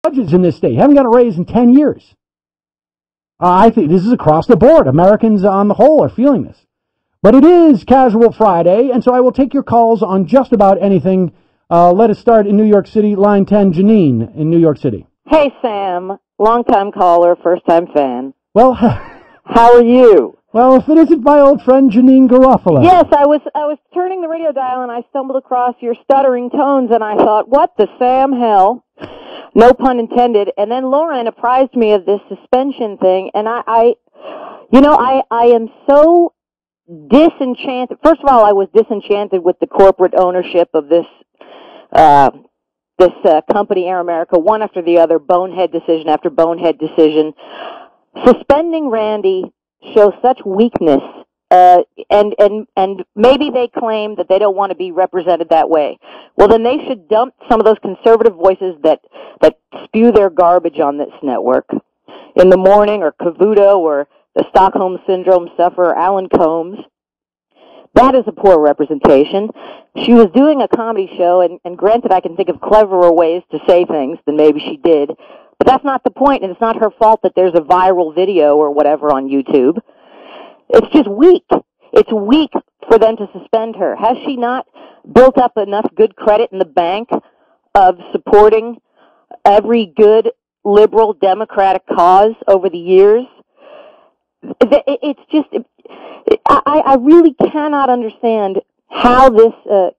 judges in this state haven't got a raise in 10 years. I think this is across the board. Americans on the whole are feeling this. But it is Casual Friday, and so I will take your calls on just about anything. Let us start in New York City. Line 10, Janeane in New York City. Hey, Sam. Long-time caller, first-time fan. Well, how are you? Well, if it isn't my old friend Janeane Garofalo. Yes, I was turning the radio dial, and I stumbled across your stuttering tones, and I thought, what the Sam hell? No pun intended. And then Lauren apprised me of this suspension thing, and I am so disenchanted. First of all, I was disenchanted with the corporate ownership of this company, Air America, one after the other, bonehead decision after bonehead decision. Suspending Randi shows such weakness, and maybe they claim that they don't want to be represented that way. Well, then they should dump some of those conservative voices that spew their garbage on this network. In the Morning, or Cavuto, or the Stockholm Syndrome sufferer, Alan Combs. That is a poor representation. She was doing a comedy show, and granted, I can think of cleverer ways to say things than maybe she did, but that's not the point, and it's not her fault that there's a viral video or whatever on YouTube. It's just weak. It's weak for them to suspend her. Has she not built up enough good credit in the bank of supporting every good liberal democratic cause over the years? It's just, I really cannot understand how this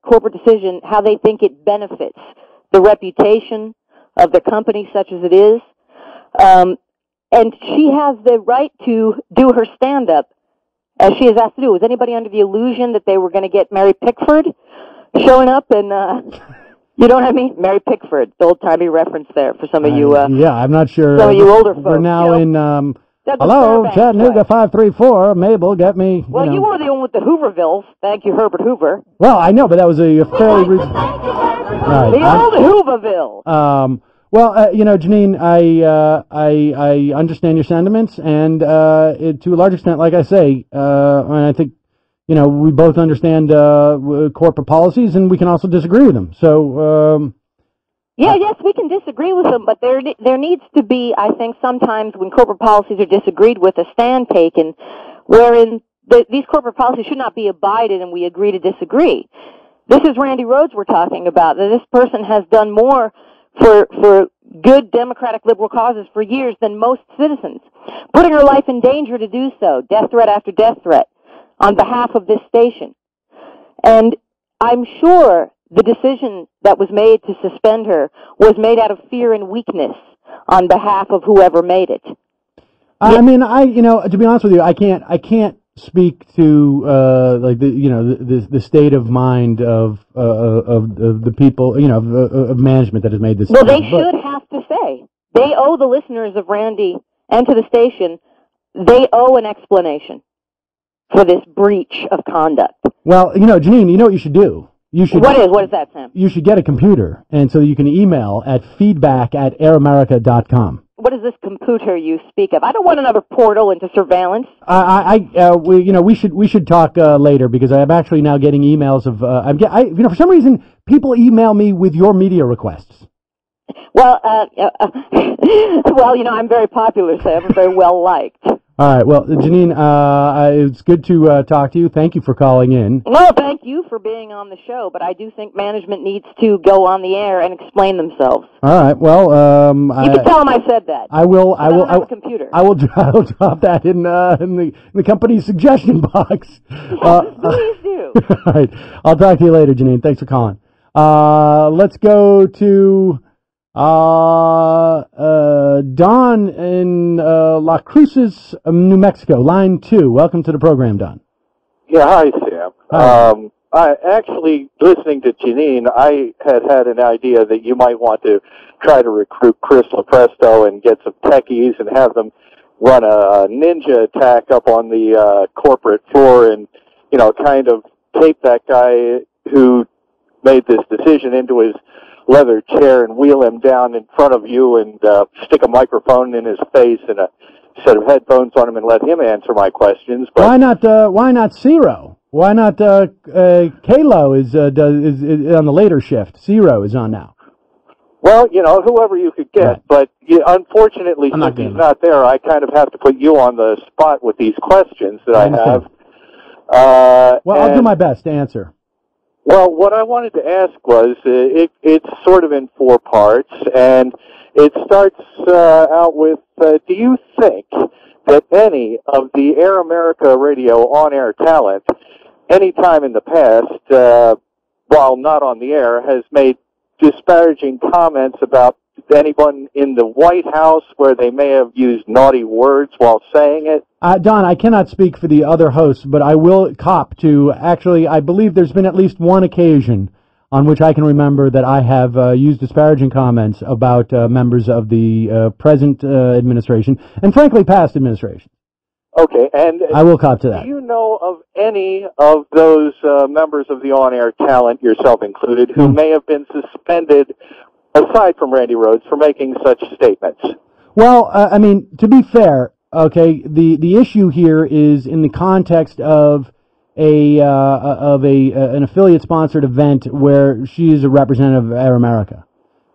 corporate decision, how they think it benefits the reputation of the company such as it is. And she has the right to do her stand-up as she is asked to do. Was anybody under the illusion that they were going to get Mary Pickford showing up and... You know what I mean? Mary Pickford, the old-timey reference there for some of you. Yeah, I'm not sure. Some of you older folks. We're now in... hello, Chattanooga 534. Mabel, get me. Well, you were the one with the Hoovervilles. Thank you, Herbert Hoover. Well, I know, but that was a fairly recent... Right. The old Hooverville. Well, Janeane, I understand your sentiments, and to a large extent, like I say, and I think, we both understand corporate policies, and we can also disagree with them. So, yes, we can disagree with them, but there needs to be, I think, sometimes when corporate policies are disagreed with, a stand taken, wherein these corporate policies should not be abided, and we agree to disagree. This is Randi Rhodes we're talking about. That this person has done more for good democratic liberal causes for years than most citizens, putting her life in danger to do so, death threat after death threat, on behalf of this station. And I'm sure the decision that was made to suspend her was made out of fear and weakness on behalf of whoever made it. I mean, to be honest with you, I can't speak to the state of mind of the people, of management that has made this. Well, they should have to say. They owe the listeners of Randi and to the station, they owe an explanation for this breach of conduct. Well, Janeane, you know what you should do? What is that, Sam? You should get a computer, and so you can email at feedback@airamerica.com. What is this computer you speak of? I don't want another portal into surveillance. We should talk later, because I'm actually now getting emails of for some reason people email me with your media requests. Well, I'm very popular, Sam. I'm very well liked. All right. Well, Janeane, it's good to talk to you. Thank you for calling in. No, thank you for being on the show, but I do think management needs to go on the air and explain themselves. All right. Well, you can tell them I said that. I will. I will. I have a computer. I will drop that in the company's suggestion box. Please do. All right. I'll talk to you later, Janeane. Thanks for calling. Let's go to Don in La Cruces, New Mexico, line 2. Welcome to the program, Don. Yeah, hi, Sam. Hi. I actually, listening to Janeane, I had an idea that you might want to try to recruit Chris Lopresto and get some techies and have them run a ninja attack up on the corporate floor and, kind of tape that guy who made this decision into his leather chair and wheel him down in front of you and stick a microphone in his face and a set of headphones on him and let him answer my questions. But why not Zero? Why not Kalo is on the later shift? Zero is on now. Well, whoever you could get, Right. but unfortunately, since he's not there, I kind of have to put you on the spot with these questions that I have. Well, I'll do my best to answer. Well, what I wanted to ask was, it's sort of in 4 parts, and it starts out with, do you think that any of the Air America radio on-air talent, any time in the past, while not on the air, has made disparaging comments about anyone in the White House where they may have used naughty words while saying it? Don, I cannot speak for the other hosts, but I will cop to, actually, I believe there's been at least one occasion on which I can remember that I have used disparaging comments about members of the present administration, and frankly, past administration. Okay, and I will cop to that. Do you know of any of those members of the on-air talent, yourself included, who may have been suspended, aside from Randi Rhodes, for making such statements? Well, I mean, to be fair, okay, the issue here is in the context of an affiliate-sponsored event where she is a representative of Air America.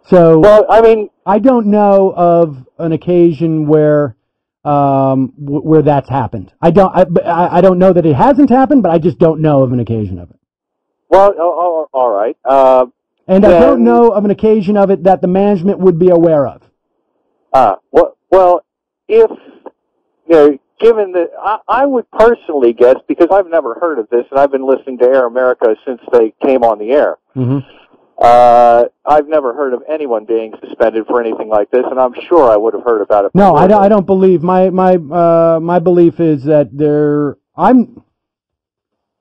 So, well, I mean, I don't know of an occasion where that's happened. I don't know that it hasn't happened, but I just don't know of an occasion of it. Well, all right. And I don't know of an occasion of it that the management would be aware of. Well, if given that, I would personally guess, because I've never heard of this, and I've been listening to Air America since they came on the air. Mm-hmm. I've never heard of anyone being suspended for anything like this, and I'm sure I would have heard about it. No, I don't believe. My belief is that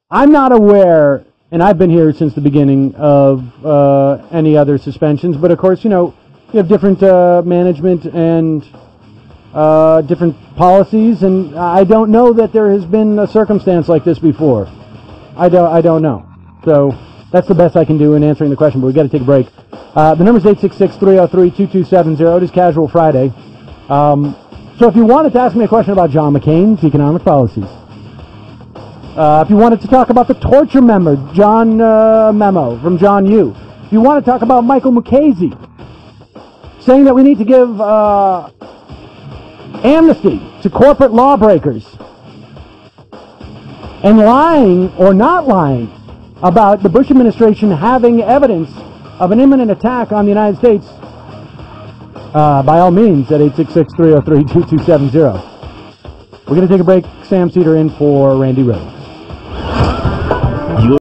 I'm not aware, and I've been here since the beginning of any other suspensions. But of course, you have different management and different policies, and I don't know that there has been a circumstance like this before. I don't know. So that's the best I can do in answering the question, but we've got to take a break. The number's 866-303-2270. It is Casual Friday. So if you wanted to ask me a question about John McCain's economic policies, if you wanted to talk about the torture memo from John Yoo, if you want to talk about Michael Mukasey saying that we need to give amnesty to corporate lawbreakers, and lying or not lying about the Bush administration having evidence of an imminent attack on the United States, by all means, at 866-303-2270. We're going to take a break. Sam Cedar in for Randi Rhodes.